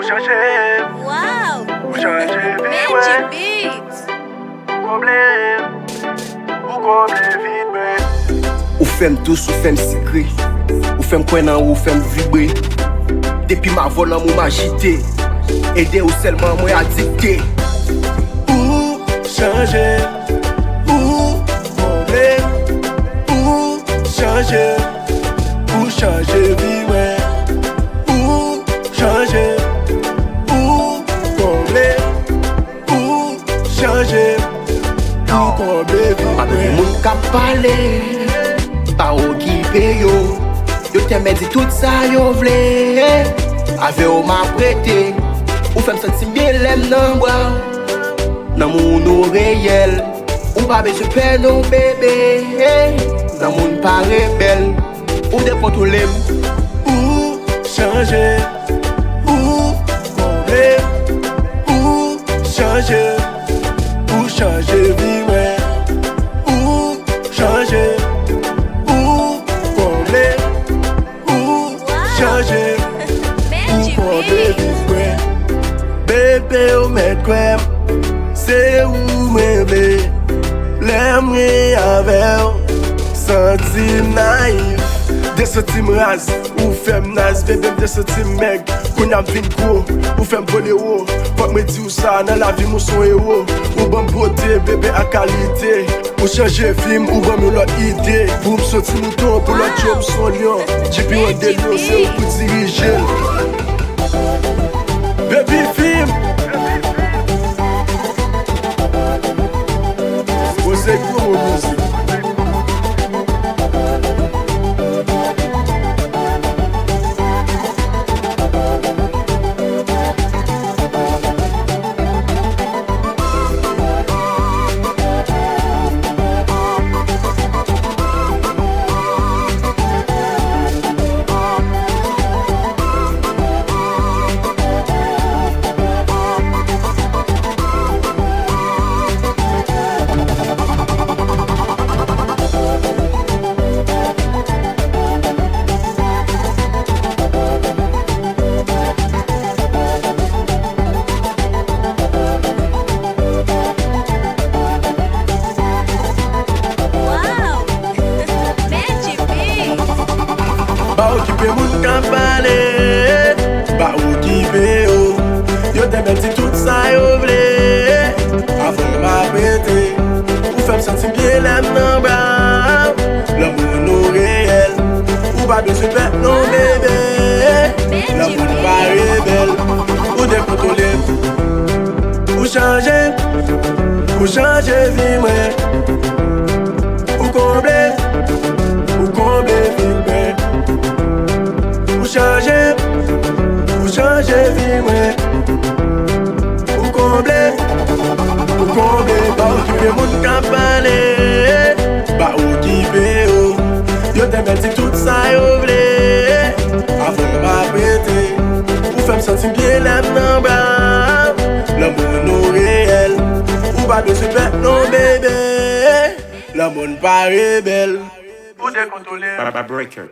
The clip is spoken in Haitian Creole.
changer, Wow! ou changer vie, Magic ouais. Beats! Ou combler vite, ouais. Ou fèm tous, ou fèm sikre. Ou fèm kwen nan ou fèm vibre. Depi ma volan mou m'agite. Ede ou selman mwen adikte. Ou changer, ou combler, ou changer vie, ouais. Ou changer, ou combler, ou changer, ou combler vie, Pa bebe ouais. moun ka pale, pa ou ki pe yo. Yo teme di tout sa yo vle. Ave ou ma prete. Ou fèm senti mye lem nan bwa. Nan moun nou reyel. Ou pa beze pen nou bebe. Nan moun pa rebel. Ou depon tou lem. Ou changer, ou combler, ou changer vie, ouais. Ou changer, ou combler, ou changer, ou Magic combler Beats! vie, ouais. Bébé ou met quoi, c'est où m'aimer, l'aimer avec, sentir naïf. De sentim raz, ou fèm naz, bébé m de sentim meg. Koun ap vin kou, ou fèm bole ou. Fok me di ou sa, nan la vi mou son hero. Ou ban bote, bébé a kalite. Ou chanje film, ou ban mou lot ide. Pou m soti mouton, pou lot job son lion. Jipi an de lion, se ou pou dirije. Baby film. Ou se kou mou mouzik. Wow! Magic Beats! Ba ou ki pe moun ka pale, ba ou ki pe yo. Yo te meti tout sa yo vle, avon ma prete. Ou fèm senti bie lem nan bra, l'amour nou reyel. Ou ba bezwe pet non bebe, l'amour pa rebel. Ou dekontole, ou chanje vi mwen. Ou comble vi mwen. Ou chanje vi mwen. Ou comble. Ba ou ki pe moun ka pale, ba ou ki pe yo. Yo te meti tout sa yo vle, avon ma prete. Ou fèm senti bie lem nan bra, l'amour nou reyel. Ou ba bezwe pet non bebe, l'amour pa rebel. Ou dekontole. Baba Breaker.